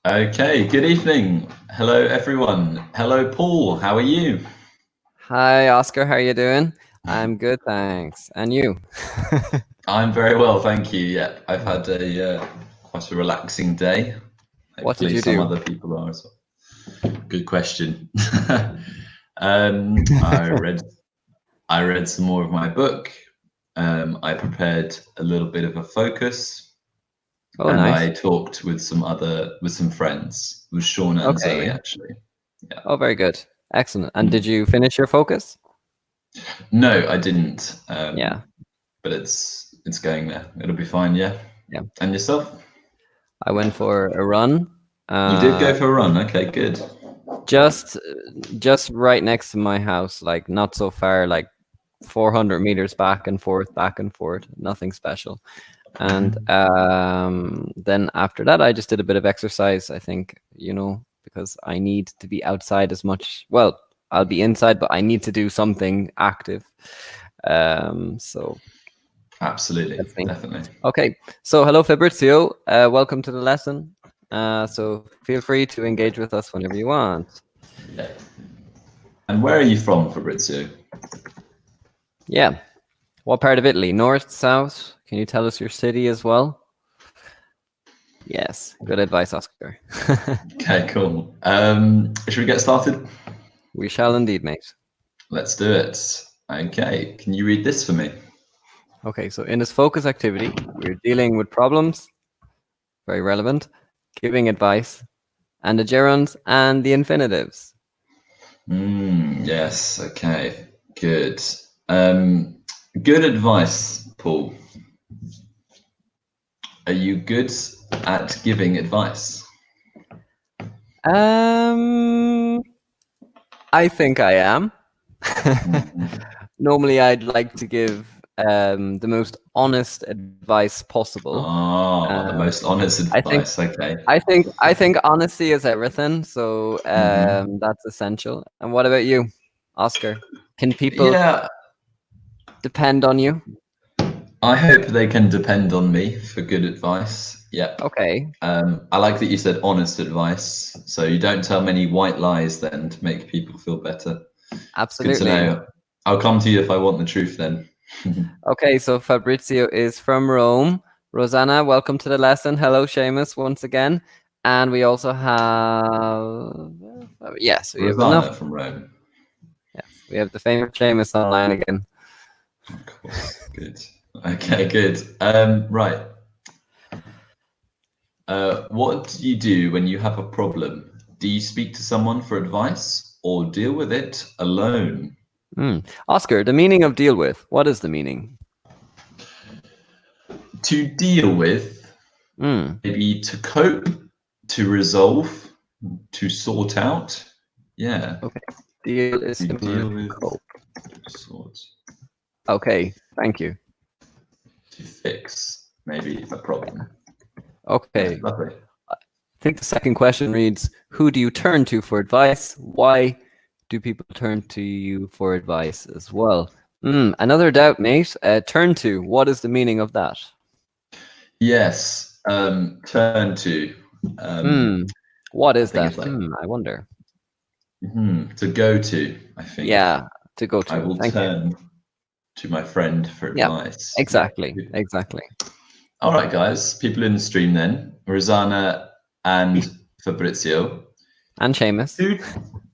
Okay, good evening. Hello, everyone. Hello, Paul. How are you? Hi, Oscar. How are you doing? I'm good, thanks. And you? I'm very well, thank you. Yeah, I've had a quite a relaxing day. What did Hopefully, you some do? other people are as well. Good question. I read some more of my book. I prepared a little bit of a focus, Oh, and nice. I talked with some friends, with Sean and Zoe Okay. actually. Yeah. Oh, very good. Excellent. And did you finish your focus? No, I didn't. Yeah. But it's going there. It'll be fine, yeah. Yeah. And yourself? I went for a run. You did Uh, go for a run. Okay, good. just just right next to my house, like not so far, like 400 meters back and forth, back and forth. Nothing special. And then after that, I just did a bit of exercise. I think, because I need to be outside as much. Well, I'll be inside, but I need to do something active. So Absolutely, that's me. definitely. Okay. So hello, Fabrizio. Welcome to the lesson. So feel free to engage with us whenever you want. Yeah. And where are you from, Fabrizio? Yeah. What part of Italy? North, south? Can you tell us your city as well? Yes. Good advice, Oscar. Okay, cool. Should we get started? We shall indeed, mate. Let's do it. Okay, can you read this for me? Okay, so in this focus activity, we're dealing with problems, very relevant, giving advice, and the gerunds and the infinitives. Yes, okay, good. Good advice, Paul. Are you good at giving advice? Um, I think I am. Mhm. Normally, I'd like to give the most honest advice possible. Ah, the Um, most honest I think advice. Okay. I think honesty is everything, so hmm that's essential. And what about you, Oscar? Can people Yeah, depend on you? I hope they can depend on me for good advice. Yep. Okay, I like that you said honest advice. So you don't tell many white lies then to make people feel better. It's good to absolutely. know. I'll come to you if I want the truth then. Okay, so Fabrizio is from Rome. Rosanna, welcome to the lesson. Hello, Sheamus, once again. And we also have, yes, we have enough. Rosana from Rome. Yes, we have the famous Sheamus online again. Of course. Good. Okay, good. Right. What do you do when you have a problem? Do you speak to someone for advice or deal with it alone? Oscar, the meaning of deal with. What is the meaning? To deal with, Mm, maybe to cope, to resolve, to sort out. Yeah, okay. Deal is to similar deal to with, cope. sort, Okay, thank you. to fix, maybe a problem. Yeah, Okay. lovely. I think the second question reads, who do you turn to for advice? Why do people turn to you for advice as well? Another doubt, mate. Turn to. What is the meaning of that? Yes, turn to. Hmm. What I is think that? it's like I wonder. to go to. I think Yeah, to go I to. will Thank you. turn to my friend for Yeah, advice. Yeah. exactly. Good. Exactly. All right, guys. People in the stream then. Rosanna and Fabrizio. And Seamus. Who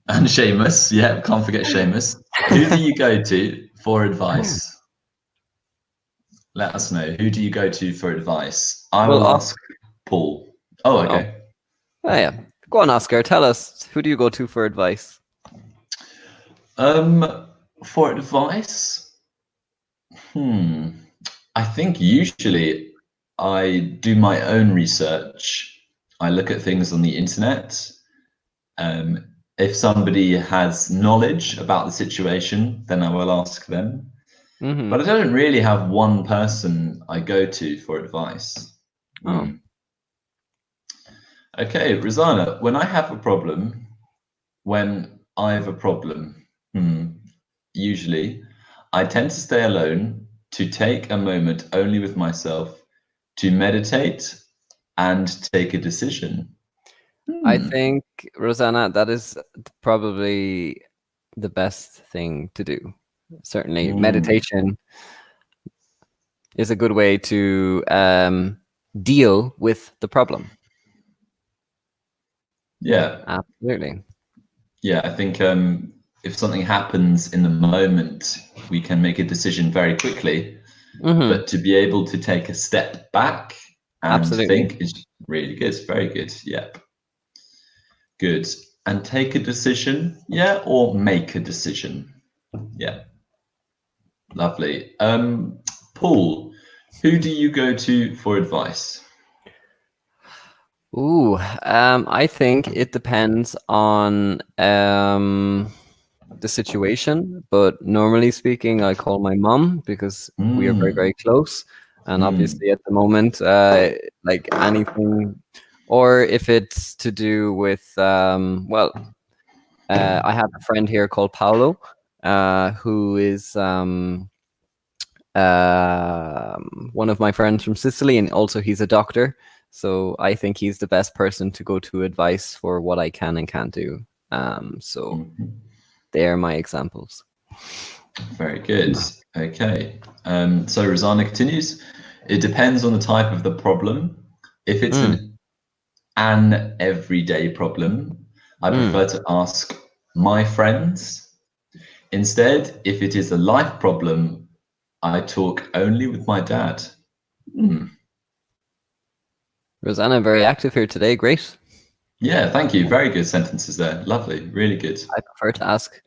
and Sheamus? Yeah, can't forget Sheamus. Who do you go to for advice? Let us know. Who do you go to for advice? I Well, will ask Paul. Oh, oh, okay. yeah. Go on, Oscar. Tell us. Who do you go to for advice? For advice, I think usually I do my own research. I look at things on the internet. Um, if somebody has knowledge about the situation, then I will ask them. Mm-hmm. But I don't really have one person I go to for advice. Oh. Okay, Rosanna, when I have a problem, when I have a problem, usually I tend to stay alone to take a moment only with myself to meditate and take a decision. I think, Rosanna, that is probably the best thing to do. Certainly, meditation is a good way to deal with the problem. Yeah. Absolutely. Yeah, I think if something happens in the moment, we can make a decision very quickly. But to be able to take a step back and Absolutely. think is really good. Very good. Yep. Good. And take a decision, yeah, or make a decision. Yeah. Lovely. Paul, who do you go to for advice? Ooh, I think it depends on the situation, but normally speaking, I call my mom because we are very, very close. And obviously, at the moment, like anything, or if it's to do with, well, I have a friend here called Paolo, who is one of my friends from Sicily, and also he's a doctor. So I think he's the best person to go to advice for what I can and can't do. So they are my examples. Very good. Okay. So Rosanna continues. It depends on the type of the problem. If it's an everyday problem, I prefer to ask my friends. Instead, if it is a life problem, I talk only with my dad. Rosanna, very active here today. Great. Yeah, thank you. Very good sentences there. Lovely. Really good. I prefer to ask.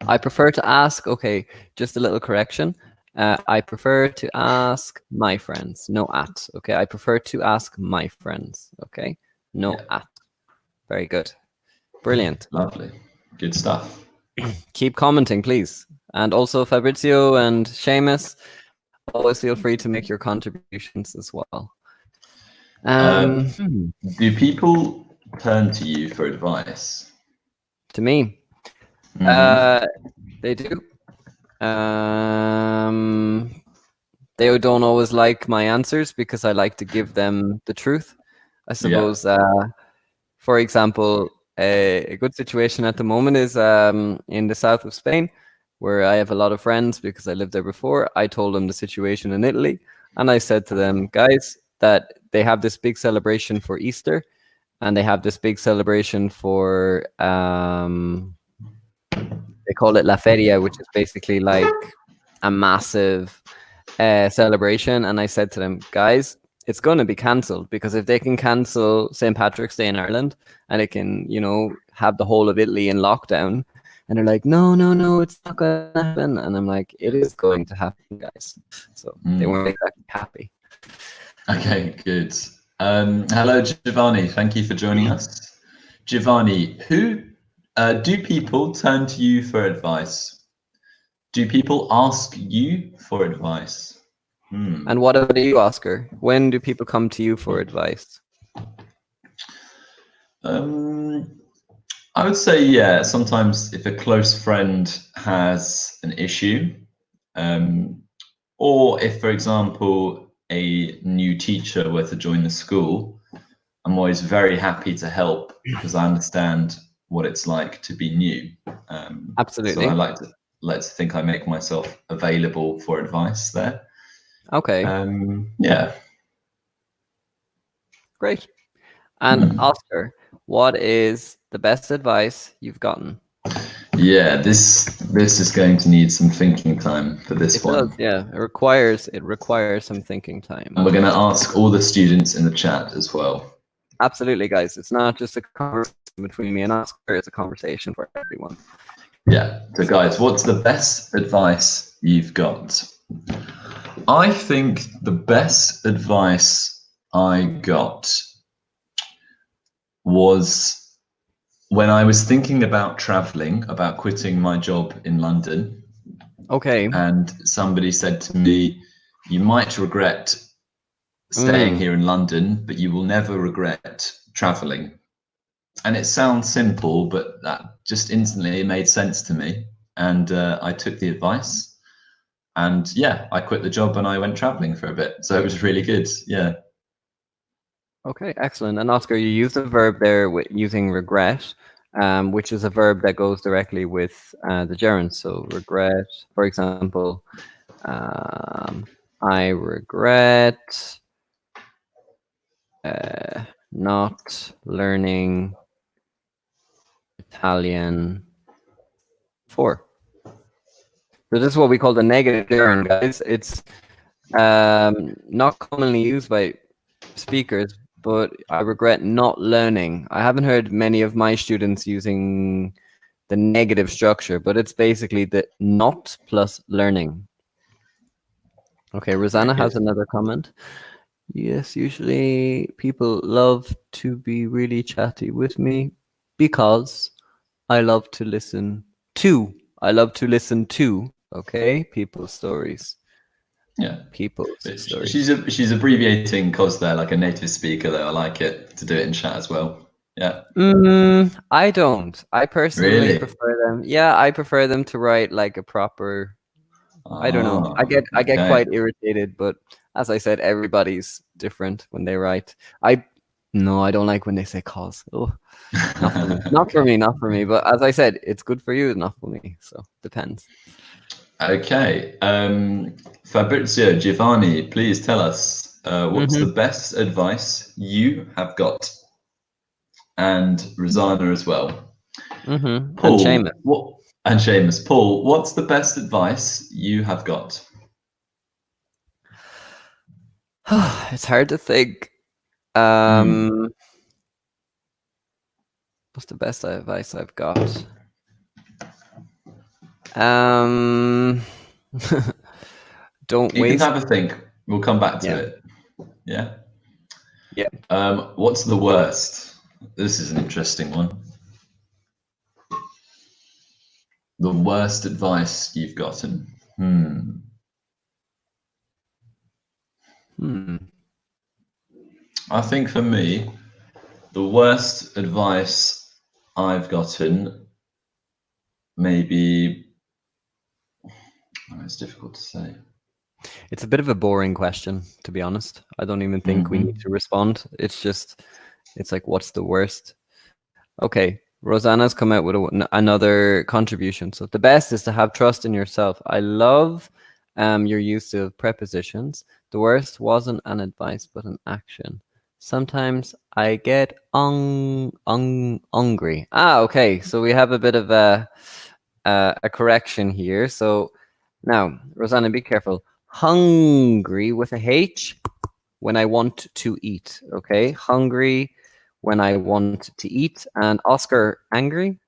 I prefer to ask. Okay, just a little correction. I prefer to ask my friends, no at. Okay, I prefer to ask my friends. Okay, no at. Very good. Brilliant. Lovely. Good stuff. Keep commenting, please. And also Fabrizio and Sheamus, always feel free to make your contributions as well. Do people turn to you for advice? To me, they do. They don't always like my answers because I like to give them the truth. I suppose, for example, a good situation at the moment is in the south of Spain, where I have a lot of friends because I lived there before. I told them the situation in Italy, and I said to them, guys, that they have this big celebration for Easter, and they have this big celebration for they call it La Feria, which is basically like a massive celebration. And I said to them, guys, it's going to be cancelled, because if they can cancel St. Patrick's Day in Ireland and it can, you know, have the whole of Italy in lockdown, and they're like, no, no, no, it's not going to happen. And I'm like, it is going to happen, guys. So they weren't exactly happy. Okay, good. Hello, Giovanni. Thank you for joining us. Giovanni, who do people turn to you for advice? Do people ask you for advice? And what about you, Oscar? When do people come to you for advice? I would say, yeah, sometimes if a close friend has an issue, or if, for example, a new teacher were to join the school, I'm always very happy to help because I understand what it's like to be new. Absolutely. So I like to think I make myself available for advice there. Okay. Yeah. Great. And Oscar, what is the best advice you've gotten? Yeah, this is going to need some thinking time for this one. Does, yeah, it requires some thinking time. And we're going to ask all the students in the chat as well. Absolutely, guys. It's not just a conversation between me and Oscar, it's a conversation for everyone. Yeah. So guys, what's the best advice you've got? I think the best advice I got was when I was thinking about traveling, about quitting my job in London. Okay. And somebody said to me, you might regret staying here in London, but you will never regret traveling. And it sounds simple, but that just instantly made sense to me. And I took the advice. And yeah, I quit the job and I went traveling for a bit. So it was really good. Yeah. Okay, excellent. And Oscar, you used a verb there with using regret, which is a verb that goes directly with the gerund. So regret, for example, I regret not learning Italian 4. So this is what we call the negative gerund, guys. It's not commonly used by speakers, but I regret not learning. I haven't heard many of my students using the negative structure, but it's basically the not plus learning. Okay, Rosanna has another comment. Yes, usually people love to be really chatty with me because I love to listen to. I love to listen to, okay, people's stories. Yeah. People's stories. She's abbreviating because they're like a native speaker, though. I like it to do it in chat as well. Yeah. I don't. I personally Really? prefer them. Yeah, I prefer them to write like a proper. I don't know. I get okay. quite irritated, but as I said, everybody's different when they write. I don't like when they say cause. Oh, not for me. Not for me. Not for me. But as I said, it's good for you, not for me. So depends. Okay. Fabrizio, Giovanni, please tell us what's the best advice you have got, and Rosanna as well. And Paul, Sheamus. And Sheamus. Paul, what's the best advice you have got? It's hard to think. What's the best advice I've got? Don't You waste. can have a think. We'll come back to it. Yeah. Yeah. What's the worst? This is an interesting one. The worst advice you've gotten. I think for me, the worst advice I've gotten, maybe, it's difficult to say. It's a bit of a boring question, to be honest. I don't even think we need to respond. It's just, it's like, what's the worst? Okay, Rosanna's come out with another contribution. So the best is to have trust in yourself. I love your use of prepositions. The worst wasn't an advice, but an action. Sometimes I get hungry. Okay. So we have a bit of a correction here. So now, Rosanna, be careful. Hungry with a H when I want to eat. Okay, hungry when I want to eat. And Oscar, angry?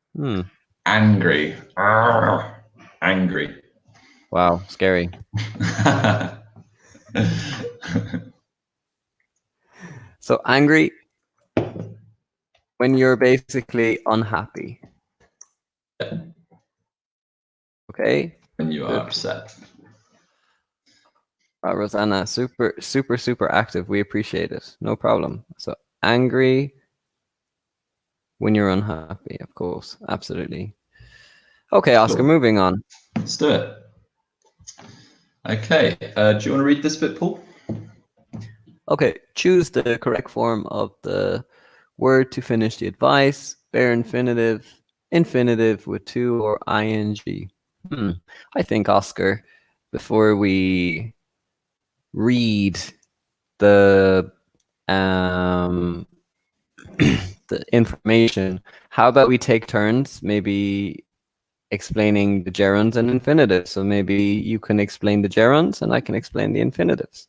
Angry. Angry. Wow, scary. So angry when you're basically unhappy. Okay. When you are upset. Rosanna, super active. We appreciate it. No problem. So angry when you're unhappy, of course. Absolutely. Okay, Oscar, moving on. Let's do it. Okay. Do you want to read this bit, Paul? Okay. Choose the correct form of the word to finish the advice. Bare infinitive, infinitive with to or ing. I think, Oscar, before we read the the information, how about we take turns maybe explaining the gerunds and infinitives? So maybe you can explain the gerunds and I can explain the infinitives.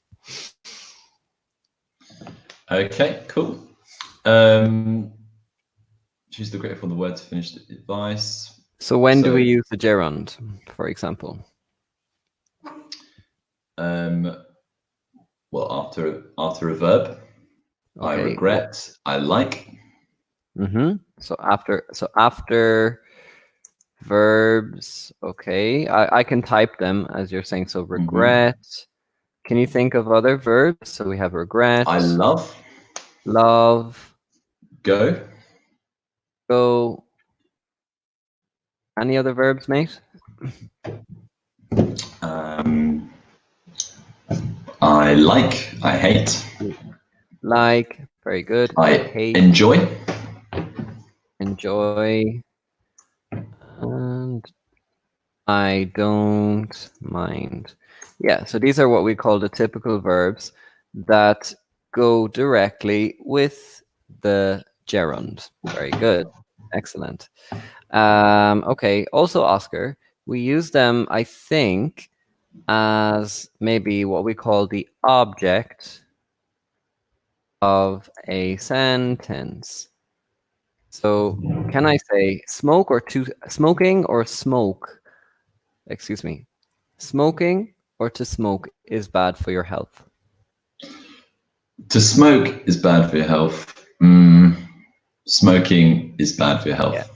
Okay, cool. Choose the correct form of the word to finish the advice. So when do we use the gerund, for example? Well, after a verb. Okay. I regret. I like. So after verbs, okay. I can type them as you're saying. So regret. Can you think of other verbs? So we have regret. I love. Love. Go. Go. Any other verbs, mate? I like. I hate. Like. Very good. I Hate, enjoy. enjoy, and I don't mind. Yeah, so these are what we call the typical verbs that go directly with the gerund. Very good. Excellent. Okay, also, Oscar, we use them, I think, as maybe what we call the object of a sentence. So can I say smoke or to smoking or smoke? Excuse me. Smoking or to smoke is bad for your health. To smoke is bad for your health. Smoking is bad for your health. Yeah.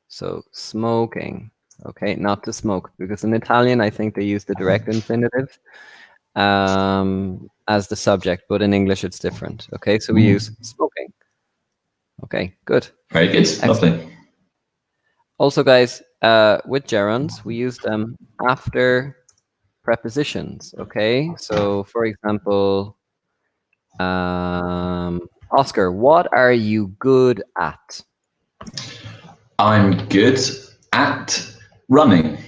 So smoking, okay, not to smoke, because in Italian I think they use the direct infinitive as the subject, but in English it's different. Okay, so we use smoking. Okay, good. Very good. Excellent. Lovely. Also, guys, with gerunds, we use them after prepositions. Okay, so for example, Oscar, what are you good at? I'm good at running.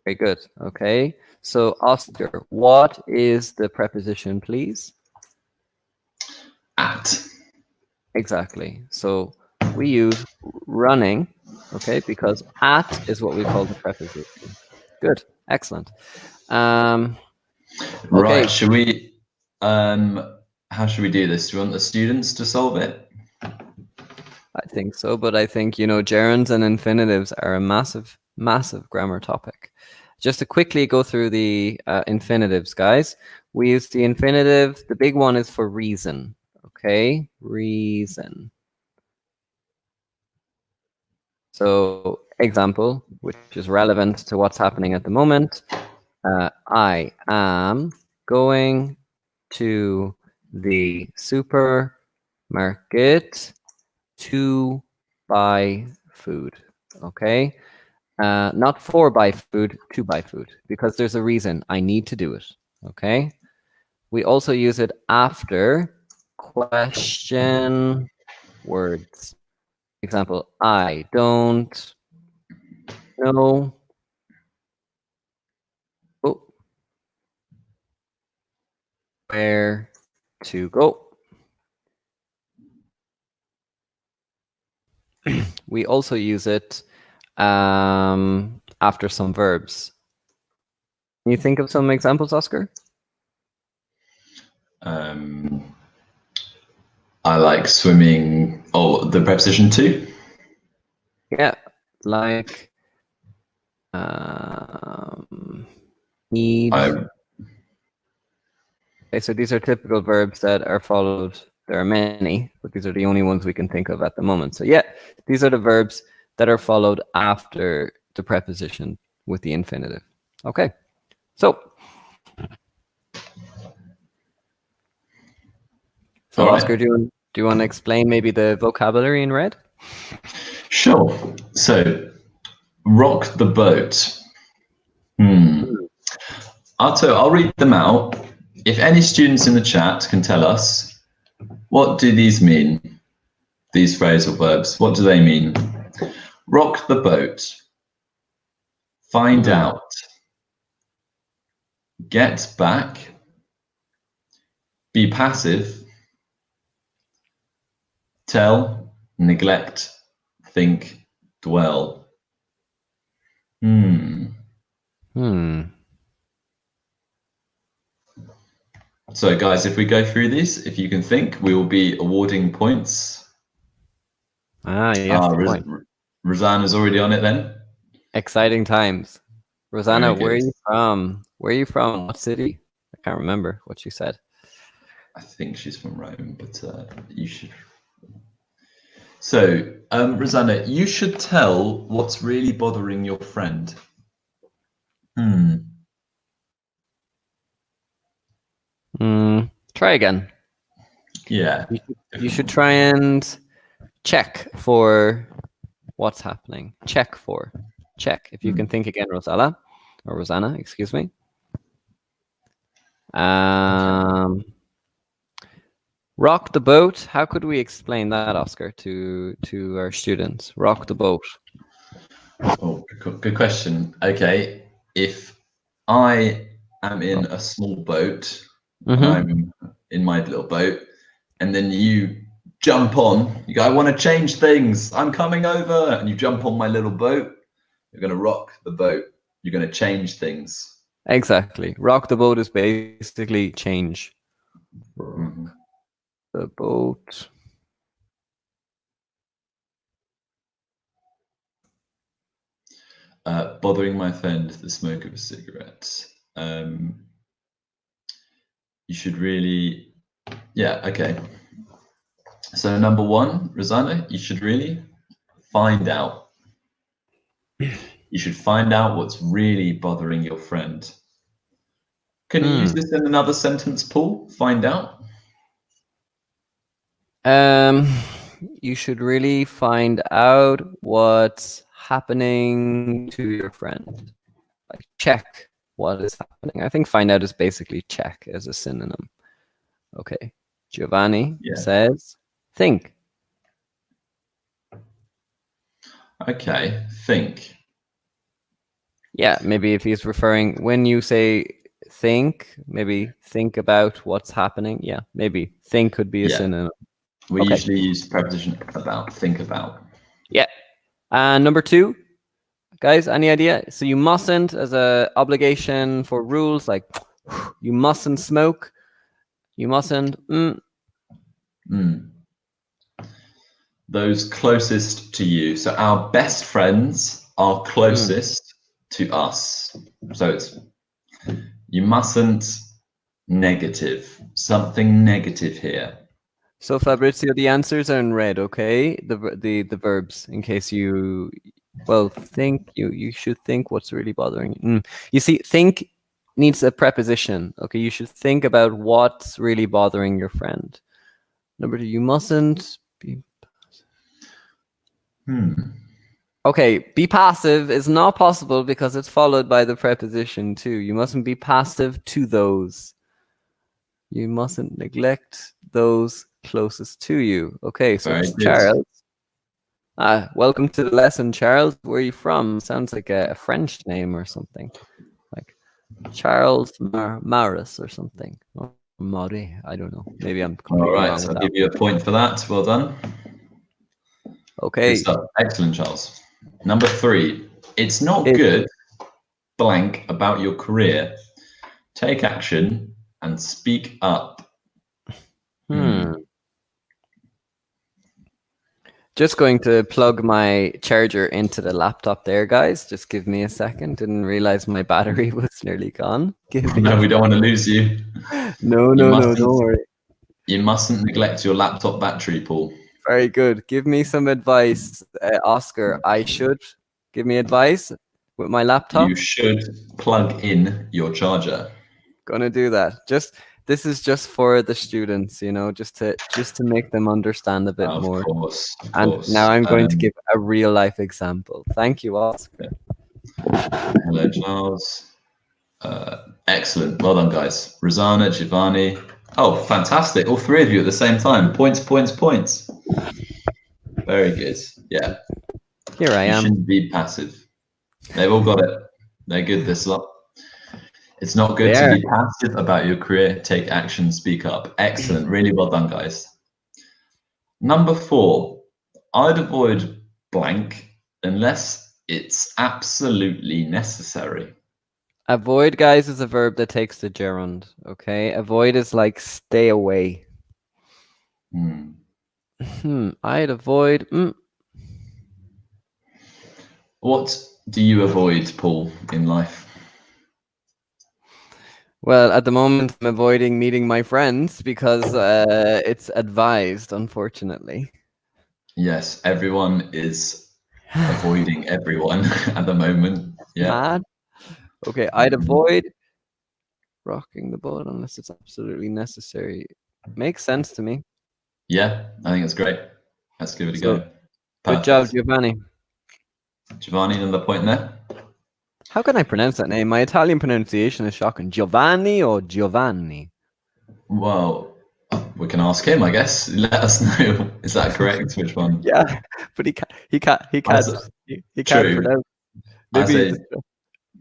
Very good. Okay, so Oscar, what is the preposition, please? At. Exactly. So we use running, okay, because at is what we call the preposition. Good. Excellent. Okay. Right. Should we? How should we do this? Do you want the students to solve it? I think so, but I think, gerunds and infinitives are a massive, massive grammar topic. Just to quickly go through the infinitives, guys. We use the infinitive. The big one is for reason. Okay, reason. So, example, which is relevant to what's happening at the moment. I am going to the supermarket to buy food. Okay, not for buy food, to buy food, because there's a reason I need to do it. Okay, we also use it after question words. Example, I don't know. Oh, where to go. We also use it after some verbs. Can you think of some examples, Oscar? I like swimming. Oh, the preposition to? Yeah, like need. I, Okay, so these are typical verbs that are followed. There are many, but these are the only ones we can think of at the moment. So yeah, these are the verbs that are followed after the preposition with the infinitive. Okay, so all right. Oscar, do you want to explain maybe the vocabulary in red? Sure. So, rock the boat. I'll read them out. If any students in the chat can tell us, what do these mean? These phrasal verbs, what do they mean? Rock the boat. Find out. Get back. Be passive. Tell, neglect, think, dwell. So, guys, if we go through these, if you can think, we will be awarding points. Yes, point. Rosanna's already on it then. Exciting times. Rosanna, where are you from? Where are you from? What city? I can't remember what you said. I think she's from Rome, but you should. So, Rosanna, you should tell what's really bothering your friend. Try again. Yeah. You should try and check for what's happening. Check. If you can think again, Rosanna, excuse me. Rock the boat. How could we explain that, Oscar, to our students? Rock the boat. Oh, good question. Okay, if I am in a small boat and I'm in my little boat, and then you jump on, you go, I want to change things. I'm coming over, and you jump on my little boat. You're going to rock the boat. You're going to change things. Exactly. Rock the boat is basically change. Mm-hmm. The boat. Bothering my friend, the smoke of a cigarette. You should really, yeah, okay. So number one, Rosanna, you should really find out. You should find out what's really bothering your friend. Can you use this in another sentence, Paul? Find out. You should really find out what's happening to your friend. Like check what is happening. I think find out is basically check as a synonym. Okay. Giovanni says think. Okay, think. Yeah, maybe if he's referring, when you say think, maybe think about what's happening. Yeah, maybe think could be a synonym. We usually use preposition about, think about. Yeah. And number two, guys, any idea? So you mustn't, as a obligation for rules, like you mustn't smoke. You mustn't. Those closest to you. So our best friends are closest to us. So it's, you mustn't negative, something negative here. So Fabrizio, the answers are in red, okay? The verbs, in case you, well, think, you should think what's really bothering you. You see, think needs a preposition, okay? You should think about what's really bothering your friend. Number two, you mustn't be passive. Okay, be passive is not possible because it's followed by the preposition to. You mustn't be passive to those. You mustn't neglect those closest to you. Okay, so it's Charles. Welcome to the lesson, Charles. Where are you from? Sounds like a French name or something. Like Charles Maris or something. Or Marie, I don't know. Maybe I'm completely wrong with I'll that. give you a point for that. Well done. Okay. Good stuff. Excellent, Charles. Number three, it's not good, blank, about your career. Take action and speak up. Just going to plug my charger into the laptop there, guys. Just give me a second. Didn't realize my battery was nearly gone. No, we don't want to lose you. No, don't worry. You mustn't neglect your laptop battery, Paul. Very good. Give me some advice, Oscar. I should give me advice with my laptop. You should plug in your charger. Gonna do that. This is just for the students, you know, just to make them understand a bit more. Of course. And now I'm going to give a real life example. Thank you, Oscar. Hello, Charles. Excellent. Well done, guys. Rosanna, Giovanni. Oh, fantastic. All three of you at the same time. Points, points, points. Very good. Yeah. Here I am. You shouldn't be passive. They've all got it. They're good, this lot. It's not good to be passive about your career. Take action, speak up. Excellent. Really well done, guys. Number four, I'd avoid blank unless it's absolutely necessary. Avoid, guys, is a verb that takes the gerund, okay? Avoid is like stay away. I'd avoid... What do you avoid, Paul, in life? Well, at the moment, I'm avoiding meeting my friends because it's advised, unfortunately. Yes, everyone is avoiding everyone at the moment. Yeah. Mad. Okay, I'd avoid rocking the boat unless it's absolutely necessary. Makes sense to me. Yeah, I think it's great. Let's give it a go. Perfect. Good job, Giovanni. Giovanni, another point there. How can I pronounce that name? My Italian pronunciation is shocking. Giovanni or Giovanni? Well, We can ask him, I guess. Let us know. Is that correct? Which one? Yeah, but he can't True. pronounce. I Maybe say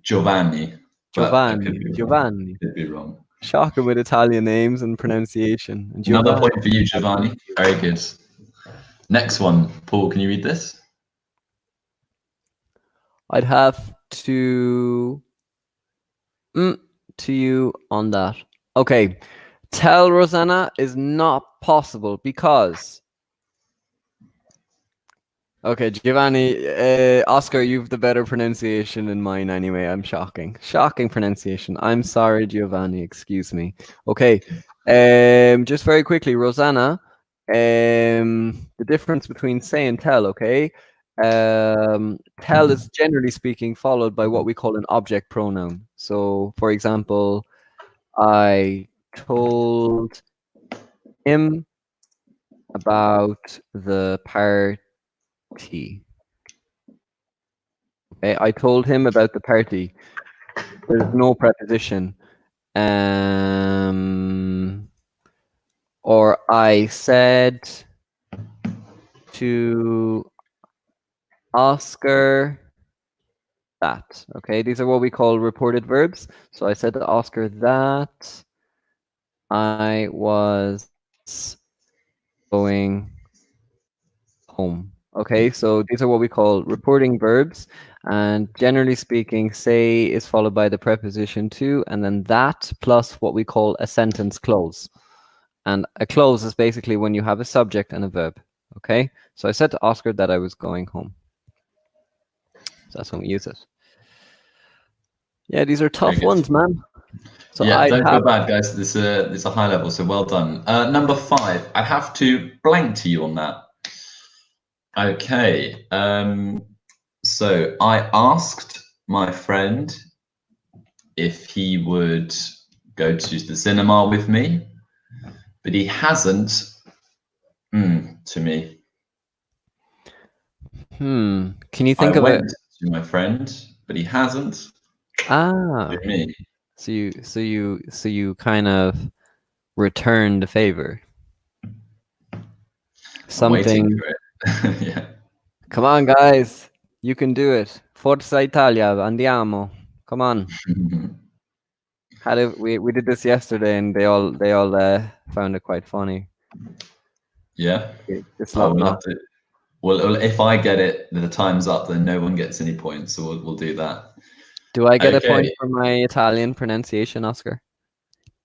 Giovanni, but I could be wrong. Giovanni. Could be wrong. Shocking with Italian names and pronunciation. And Another Giovanni. point for you, Giovanni. Very good. Next one, Paul. Can you read this? I'd have to you on that. Okay. Tell Rosanna is not possible because. Okay, Giovanni, Oscar, you've the better pronunciation than mine anyway. I'm shocking. Shocking pronunciation. I'm sorry, Giovanni. Excuse me. Okay. Just very quickly, Rosanna, the difference between say and tell, okay? Tell is generally speaking followed by what we call an object pronoun. So, for example, I told him about the party. Okay, I told him about the party. There's no preposition. Or I said to Oscar that. Okay, these are what we call reported verbs. So I said to Oscar that I was going home. Okay, so these are what we call reporting verbs. And generally speaking, say is followed by the preposition to, and then that plus what we call a sentence close. And a close is basically when you have a subject and a verb. Okay, so I said to Oscar that I was going home. So that's when we use it. Yeah, these are tough ones, man. So yeah, I'd don't have feel bad, guys. This is a high level, so well done. Number 5. I have to blank to you on that. Okay. So I asked my friend if he would go to the cinema with me, but he hasn't. To me. Can you think I of it? went to my friend, but he hasn't. Ah, To me. so you kind of return the favor. I'm waiting Something. for it. Yeah. Come on, guys, you can do it. Forza Italia, andiamo. Come on. We did this yesterday, and they all found it quite funny. Yeah. It's Oh, not we'll not. have to. Well, if I get it, the time's up. Then no one gets any points, so we'll do that. Do I get a point Okay. for my Italian pronunciation, Oscar?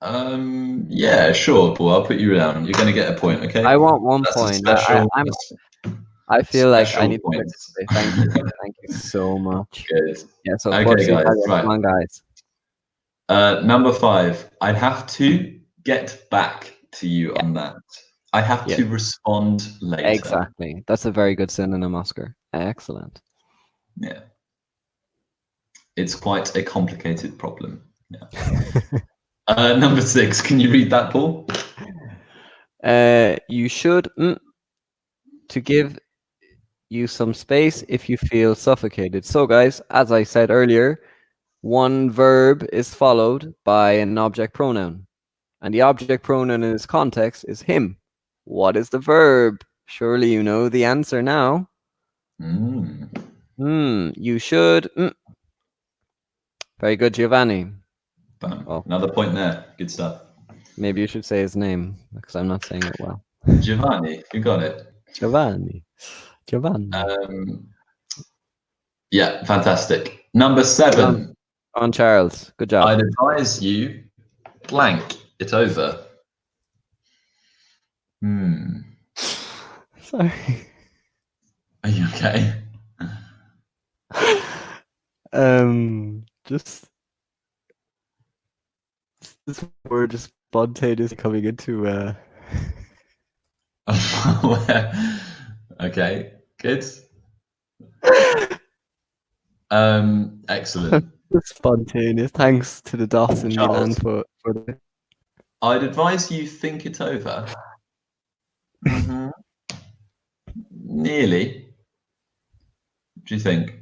Yeah, sure, Paul. I'll put you down. You're going to get a point. Okay. I want 1 That's a point. special. I feel like I Special need to points. participate. Thank you. Thank you so much. Good. Yeah, so Okay, Forza guys. Italia. Right. Come on, guys. Number 5. I'd have to get back to you on that. I have to respond later. Exactly. That's a very good synonym, Oscar. Excellent. Yeah. It's quite a complicated problem. Yeah. Number 6. Can you read that, Paul? You should to give you some space if you feel suffocated. So, guys, as I said earlier, one verb is followed by an object pronoun. And the object pronoun in this context is him. What is the verb? Surely you know the answer now. You should. Very good, Giovanni. Oh. Another point there. Good stuff. Maybe you should say his name because I'm not saying it well. Giovanni, you got it. Giovanni. Yeah, fantastic. Number 7. On Charles. Good job. I'd advise you blank it over. Sorry. Are you okay? Just this word just spontaneously coming into Okay, good. Excellent. Spontaneous. Thanks to the dots in Charles, Milan for the. I'd advise you think it over. Nearly. What do you think?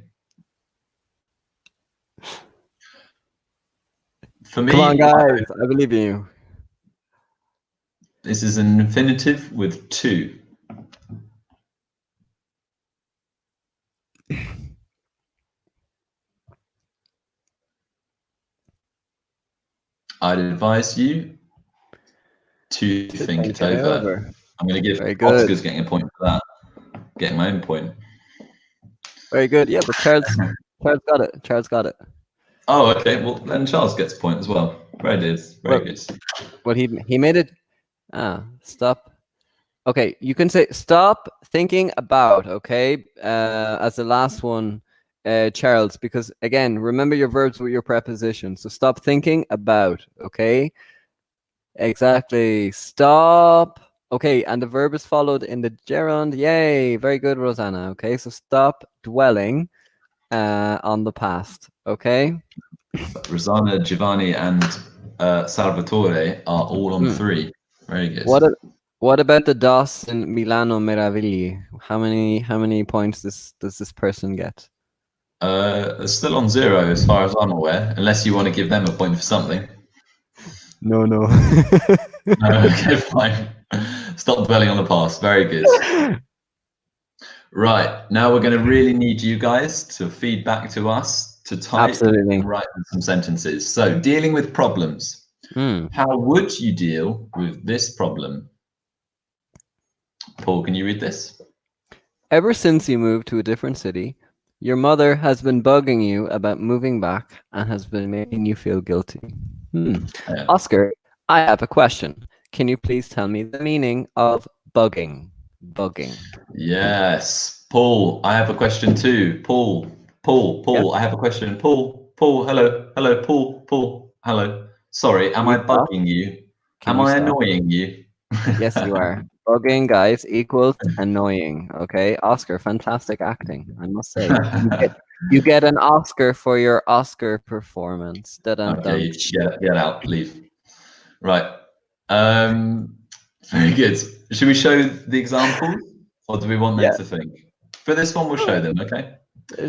For me, Come on, guys! I believe in you. This is an infinitive with to. I'd advise you to think it over. I'm going to give Oscar's getting a point for that. Getting my own point. Very good. Yeah, but Charles got it. Charles got it. Oh, okay. Well, then Charles gets a point as well. Very good. Very good. Well, he made it. Stop. Okay, you can say stop thinking about. Okay, as the last one, Charles, because again, remember your verbs with your preposition. So stop thinking about. Okay. Exactly. Stop. Okay, and the verb is followed in the gerund. Yay! Very good, Rosanna. Okay, so stop dwelling on the past. Okay. Rosana, Giovanni, and Salvatore are all on 3. Very good. What about the DOS in Milano Meravigli? How many points does this person get? They're still on 0 as far as I'm aware, unless you want to give them a point for something. No. Okay, fine. Stop dwelling on the past. Very good. Right, now we're going to really need you guys to feed back to us, to type and write some sentences. So, dealing with problems. How would you deal with this problem? Paul, can you read this? Ever since you moved to a different city, your mother has been bugging you about moving back and has been making you feel guilty. Yeah. Oscar, I have a question. Can you please tell me the meaning of bugging? Bugging. Yes. Paul, I have a question too. Paul, yeah. I have a question. Paul, hello, Paul, hello. Sorry, am I bugging you? Am I annoying you? Yes, you are. Bugging, guys, equals annoying. Okay, Oscar, fantastic acting, I must say. You get an Oscar for your Oscar performance. Okay, get out, leave. Right. Very good. Should we show the examples, or do we want them to think? For this one, we'll show them. Okay.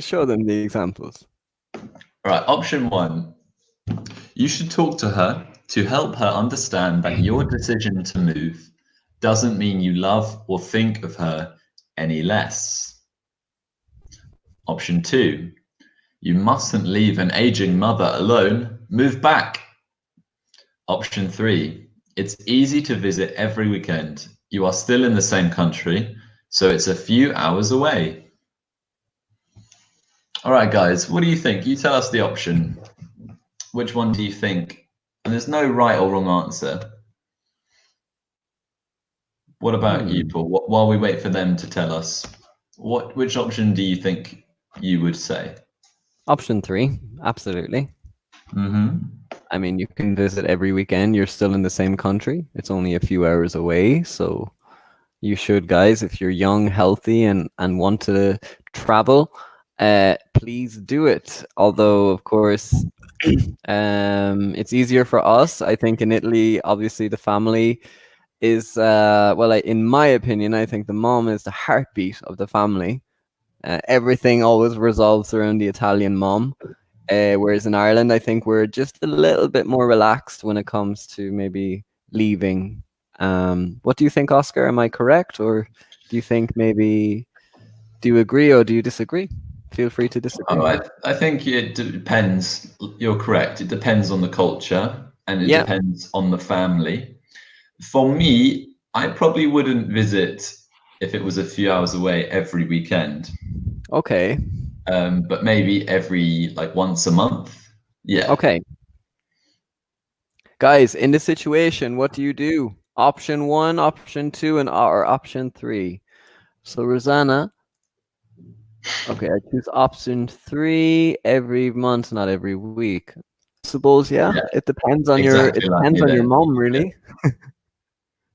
Show them the examples. Right. Option 1. You should talk to her to help her understand that your decision to move doesn't mean you love or think of her any less. Option 2. You mustn't leave an aging mother alone. Move back. Option 3. It's easy to visit every weekend. You are still in the same country, so it's a few hours away. All right, guys, what do you think? You tell us the option. Which one do you think? And there's no right or wrong answer. What about you, Paul? While we wait for them to tell us, which option do you think you would say? Option 3, absolutely. I mean, you can visit every weekend. You're still in the same country. It's only a few hours away, so you should, guys, if you're young, healthy, and want to travel, please do it. Although, of course, it's easier for us. I think in Italy, obviously, the family is, well, in my opinion, I think the mom is the heartbeat of the family. Everything always resolves around the Italian mom. Whereas in Ireland, I think we're just a little bit more relaxed when it comes to maybe leaving. What do you think, Oscar? Am I correct? Or do you think maybe, do you agree or do you disagree? Feel free to disagree. Oh, I think it depends. You're correct. It depends on the culture and it depends on the family. For me, I probably wouldn't visit if it was a few hours away every weekend. Okay. But maybe every once a month. Yeah. Okay. Guys, in this situation, what do you do? Option 1, option 2, or option 3? So Rosanna. Okay, I choose option 3 every month, not every week. Suppose, it depends on your mom, really. Yeah.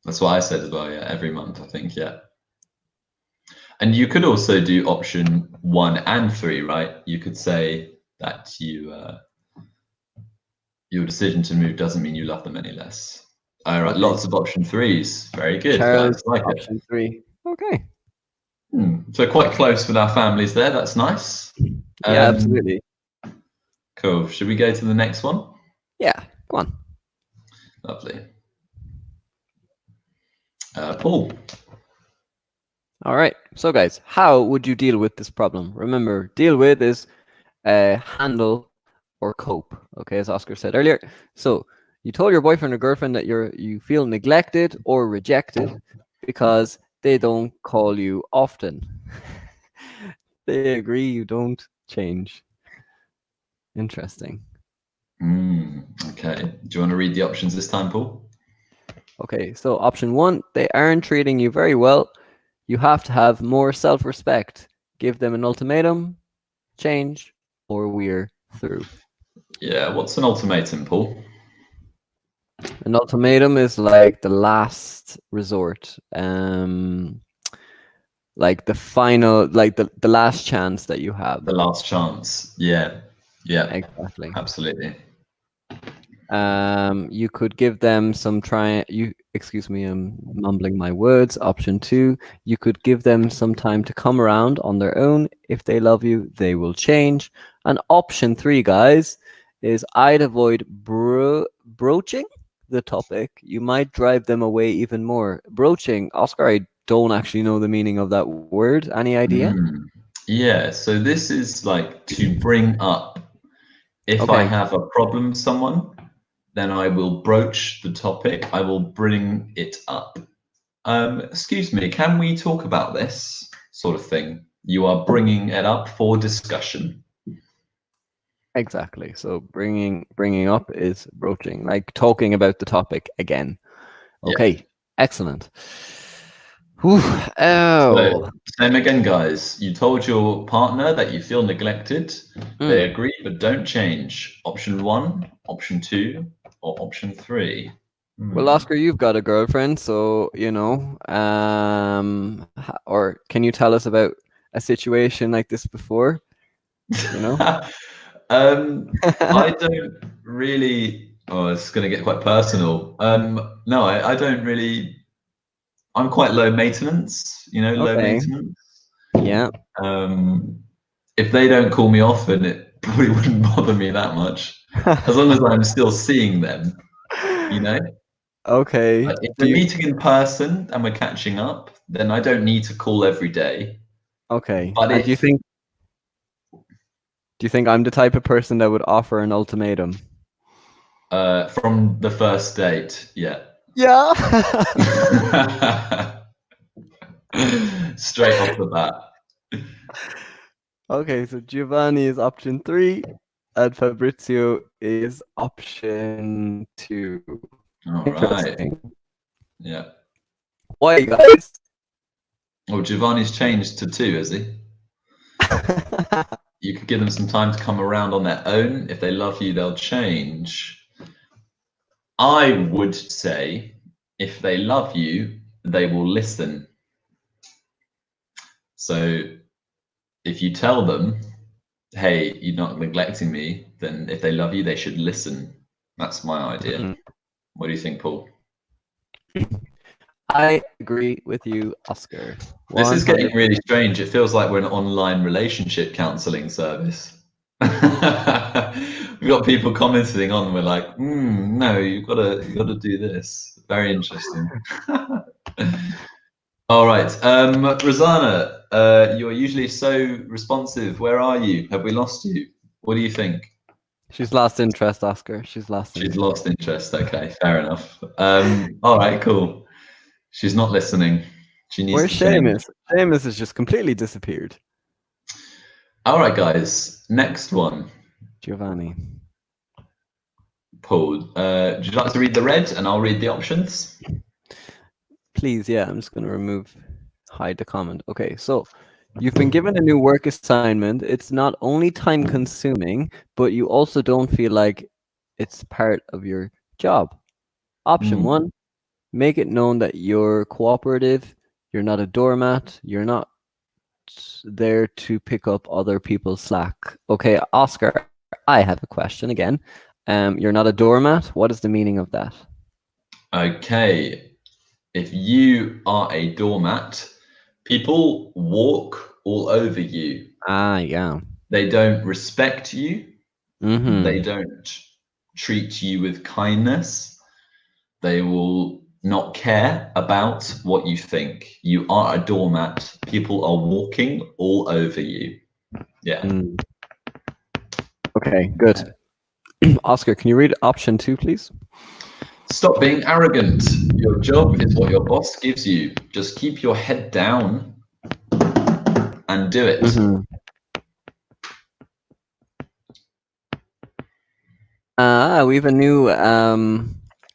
That's what I said as well. Yeah, every month, I think. Yeah. And you could also do option 1 and 3, right? You could say that your decision to move doesn't mean you love them any less. All right, lots of option 3s. Very good, guys. Like option 3. Okay. So quite close with our families there. That's nice. Yeah, absolutely. Cool. Should we go to the next one? Yeah, go on. Lovely. Paul. All right. So, guys, how would you deal with this problem? Remember, deal with is handle or cope. Okay, as Oscar said earlier. So, you told your boyfriend or girlfriend that you feel neglected or rejected because they don't call you often. They agree you don't change. Interesting. Okay. Do you want to read the options this time, Paul? Okay, so option 1, they aren't treating you very well. You have to have more self-respect. Give them an ultimatum, change, or we're through. Yeah. What's an ultimatum, Paul? An ultimatum is like the last resort. Like the final, like the last chance that you have. The last chance. Yeah. Yeah. Exactly. Absolutely. You could give them some excuse me, I'm mumbling my words. Option 2, you could give them some time to come around on their own. If they love you, they will change. And option 3, guys, is I'd avoid broaching the topic. You might drive them away even more. Broaching, Oscar, I don't actually know the meaning of that word. Any idea? Yeah. So this is like to bring up. If I Okay. have a problem with someone, then I will broach the topic. I will bring it up. Excuse me, can we talk about this sort of thing? You are bringing it up for discussion. Exactly. So bringing up is broaching, like talking about the topic again. Yeah. Okay, excellent. Whew. So, Oh, same again, guys. You told your partner that you feel neglected. They agree, but don't change. Option 1, option 2, or option 3. well, Oscar, you've got a girlfriend, so or can you tell us about a situation like this before? You know? I don't really. Oh, it's going to get quite personal. No, I don't really. I'm quite low maintenance. Low Okay. maintenance. Yeah. If they don't call me often, it probably wouldn't bother me that much, as long as I'm still seeing them. You know, Okay. like if Do we're you? meeting in person and we're catching up, then I don't need to call every day. Okay. But And if do you think I'm the type of person that would offer an ultimatum? from the first date, yeah. Yeah. Straight off the bat. Okay, so Giovanni is option 3, and Fabrizio is option 2. All right. Interesting. Yeah. Why, guys? Well, Giovanni's changed to 2, has he? You could give them some time to come around on their own. If they love you, they'll change. I would say if they love you, they will listen. So if you tell them, hey, you're not neglecting me, then if they love you, they should listen. That's my idea. Mhm. What do you think, Paul? I agree with you, Oscar. This is getting 100. really strange. It feels like we're an online relationship counseling service. We've got people commenting on. We're like, no, you gotta do this. Very interesting. All right, Rosanna, you are usually so responsive. Where are you? Have we lost you? What do you think? She's lost interest, Oscar. She's lost She's interest. lost interest. Okay, fair enough. All right, cool. She's not listening. She needs Where's to change. Sheamus? Sheamus has just completely disappeared. All right, guys. Next one. Giovanni. Paul, would you like to read the red and I'll read the options? Please, yeah, I'm just going to hide the comment. Okay, so you've been given a new work assignment. It's not only time consuming, but you also don't feel like it's part of your job. Option 1, make it known that you're cooperative, you're not a doormat, you're not there to pick up other people's slack. Okay, Oscar, I have a question again. You're not a doormat. What is the meaning of that? Okay. If you are a doormat, people walk all over you. Ah, yeah. They don't respect you. They Mm-hmm. don't treat you with kindness. They will not care about what you think. You are a doormat. People are walking all over you. Yeah. Okay, good. Oscar, can you read option 2, please? Stop being arrogant. Your job is what your boss gives you. Just keep your head down and do it.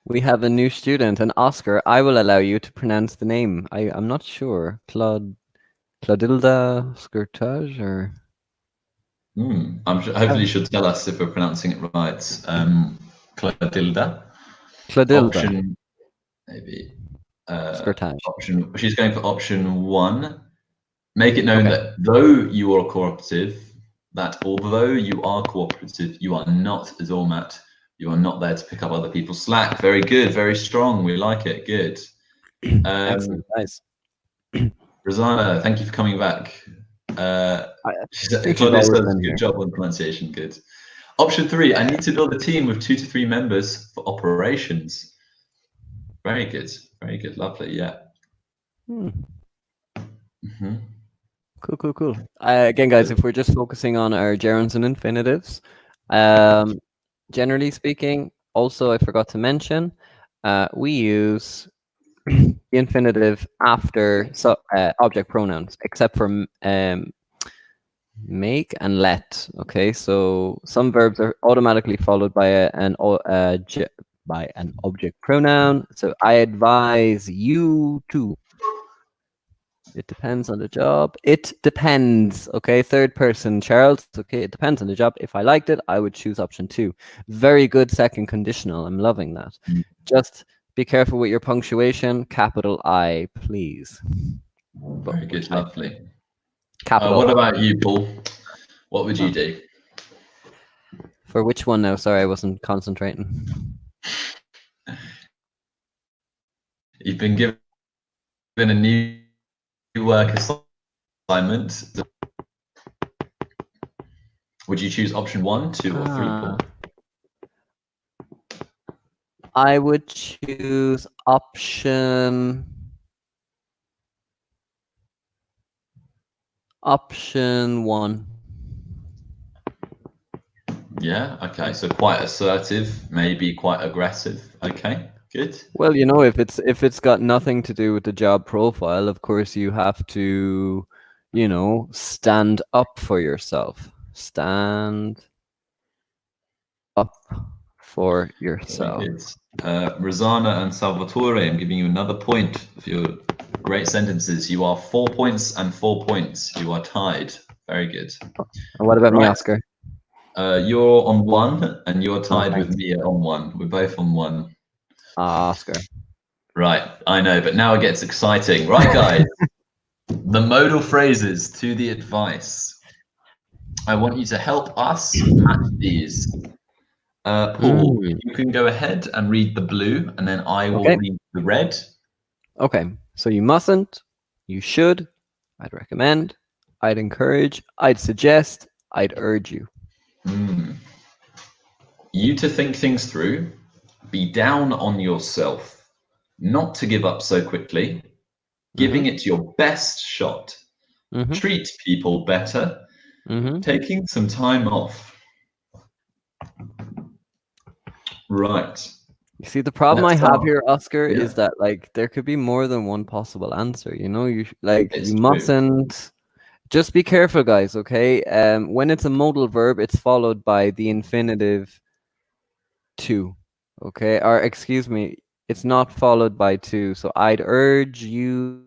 We have a new student, and Oscar, I will allow you to pronounce the name. I'm not sure. Clodilda Skirtage, or I'm sure, hopefully she'll tell us if we're pronouncing it right. Clotilda. Clodilda Option, maybe. Skirtage. She's going for option 1. Make it known Okay. that though you are cooperative, that although you are cooperative, you are not a doormat. You are not there to pick up other people's slack. Very good, very strong. We like it. Good. Excellent, guys. Rosanna, thank you for coming back. She's Claudia always says, been good here. job on pronunciation. Good. Option 3, I need to build a team with 2 to 3 members for operations. Very good. Very good. Lovely. Yeah. Cool. Again, guys, if we're just focusing on our gerunds and infinitives, generally speaking, also I forgot to mention, we use the infinitive after object pronouns, except for make and let. Okay, so some verbs are automatically followed by an object pronoun. So I advise you to. It depends on the job. It depends. Okay, third person, Charles. Okay, it depends on the job. If I liked it, I would choose option 2. Very good second conditional. I'm loving that. Just be careful with your punctuation. Capital I, please. Very good. Lovely. Capital what I. about you, Paul? What would you do? For which one now? Sorry, I wasn't concentrating. You've been given a new work assignment. Would you choose option 1, 2, or 3, Paul? I would choose option 1. Yeah, okay, so quite assertive, maybe quite aggressive. Okay, good. Well, you know, if it's got nothing to do with the job profile, of course you have to, you know, stand up for yourself. Stand up for yourself. Rosanna and Salvatore, I'm giving you another point for your great sentences. You are 4 points and 4 points. You are tied. Very good. And what about me, Oscar? You're on 1 and you're tied with me on 1. We're both on 1. Oscar. Right, I know, but now it gets exciting. Right, guys, the modal phrases to the advice. I want you to help us match these. Paul, you can go ahead and read the blue, and then I will read the red. Okay, so you mustn't, you should, I'd recommend, I'd encourage, I'd suggest, I'd urge you. You to think things through, be down on yourself, not to give up so quickly, giving it your best shot, treat people better, taking some time off. Right. You see, the problem I have here, Oscar, is that like there could be more than one possible answer. You know, you mustn't. Just be careful, guys. Okay, when it's a modal verb, it's followed by the infinitive to. Okay, or excuse me, it's not followed by to. So I'd urge you.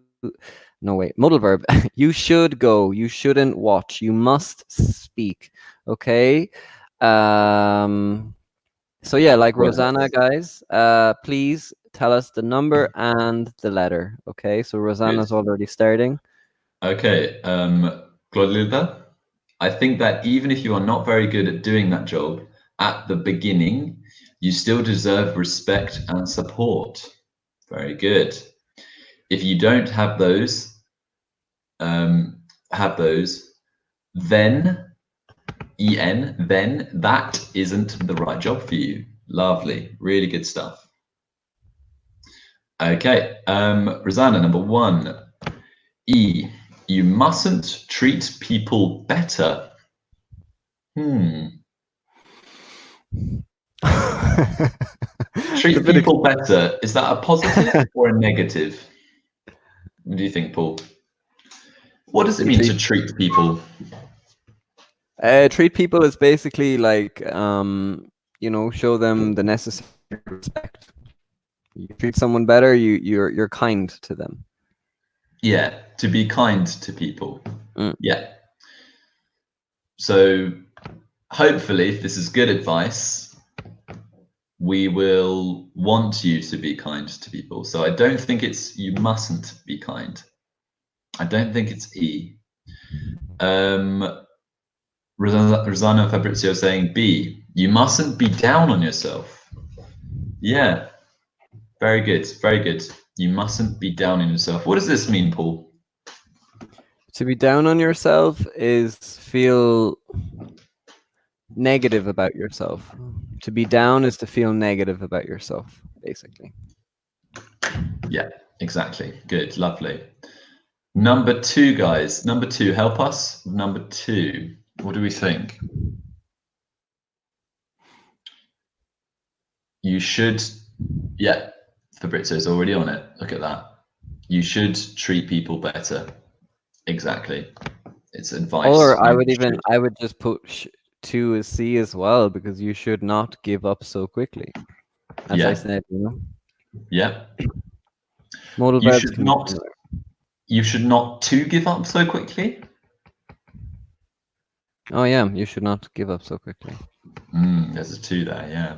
No, wait, modal verb. You should go. You shouldn't watch. You must speak. Okay. So yeah, like Rosanna, guys, please tell us the number and the letter. Okay, so Rosanna's already starting. Okay, Clotilda, I think that even if you are not very good at doing that job at the beginning, you still deserve respect and support. Very good. If you don't have those, then then that isn't the right job for you. Lovely, really good stuff. Okay, Rosanna, number 1. E, you mustn't treat people better. Treat people better. Is that a positive or a negative? What do you think, Paul? What does it mean to treat people? Treat people is basically like, you know, show them the necessary respect. You treat someone better, you're kind to them. Yeah, to be kind to people. Mm. Yeah. So hopefully, if this is good advice, we will want you to be kind to people. So I don't think it's you mustn't be kind. I don't think it's E. Rosanna and Fabrizio saying B. You mustn't be down on yourself. Yeah, very good, very good. You mustn't be down on yourself. What does this mean, Paul? To be down on yourself is feel negative about yourself. To be down is to feel negative about yourself, basically. Yeah, exactly. Good, lovely. Number 2, guys. Number 2, help us. Number 2. What do we think? You should, yeah, Fabrizio's already on it. Look at that. You should treat people better. Exactly. It's advice. Or I would just put 2 as C as well, because you should not give up so quickly. As I said, you know. Yeah. Modal You verbs should can not. You should not to give up so quickly. Oh yeah, you should not give up so quickly. There's a 2 there. Yeah.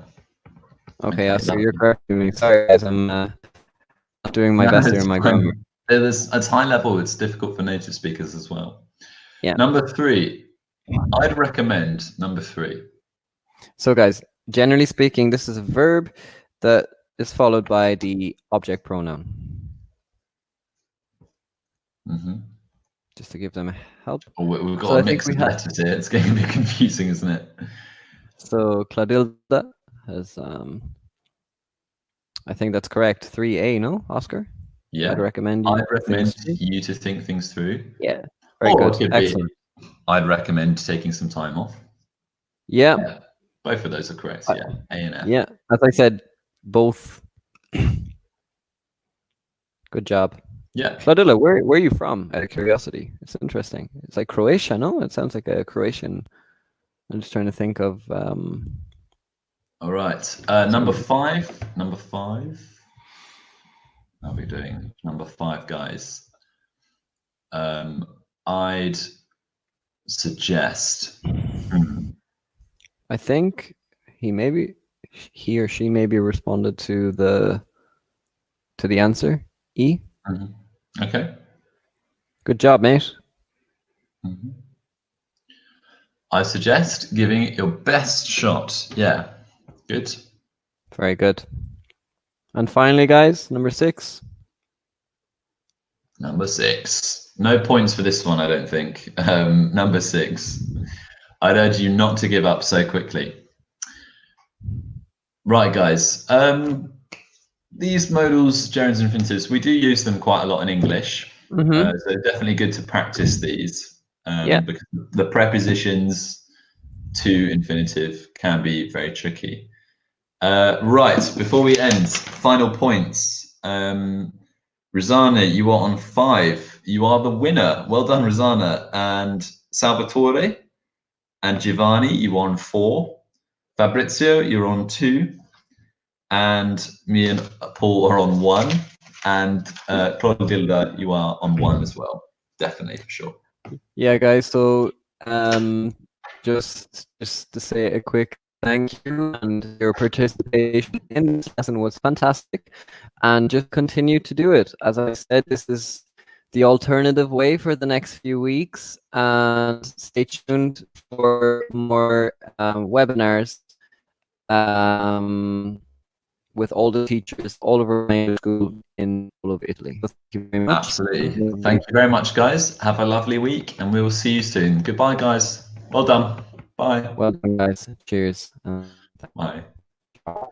Okay, Oscar, you're correcting me. Sorry, guys, I'm not doing my best here in my grammar. At high level, it's difficult for native speakers as well. Yeah. Number 3, I'd recommend number 3. So, guys, generally speaking, this is a verb that is followed by the object pronoun. Just to give them help. Oh, we've got a mix of letters here. It's getting a bit confusing, isn't it? So Cladilda has, I think that's correct. 3A, no, Oscar? Yeah. I'd recommend you to think things through. Yeah. Very good. Excellent. I'd recommend taking some time off. Yeah. Both of those are correct. Yeah. A and F. Yeah. As I said, both. Good job. Yeah. Cladilla, where are you from? Out of curiosity. It's interesting. It's like Croatia, no? It sounds like a Croatian. I'm just trying to think of. All right. Number 5. Number 5. How are we doing? Number 5, guys. I'd suggest. I think he or she maybe responded to the answer. E. Okay. Good job, mate. I suggest giving it your best shot. Yeah. Good. Very good. And finally, guys, number 6. Number 6. No points for this one, I don't think. Number 6. I'd urge you not to give up so quickly. Right, guys. These modals, gerunds, infinitives, we do use them quite a lot in English. So definitely good to practice these. Because the prepositions to infinitive can be very tricky. Right, before we end, final points. Rosanna, you are on 5. You are the winner. Well done, Rosanna. And Salvatore and Giovanni, you are on 4. Fabrizio, you're on 2. And me and Paul are on 1. And Clotilda, you are on 1 as well. Definitely, for sure. Yeah, guys. So just to say a quick thank you, and your participation in this lesson was fantastic, and just continue to do it. As I said, this is the alternative way for the next few weeks, and stay tuned for more webinars with all the teachers all over my school in all of Italy. So thank you very much. Absolutely. Thank you very much, guys. Have a lovely week, and we will see you soon. Goodbye, guys. Well done. Bye. Well done, guys. Cheers. Bye. Adios.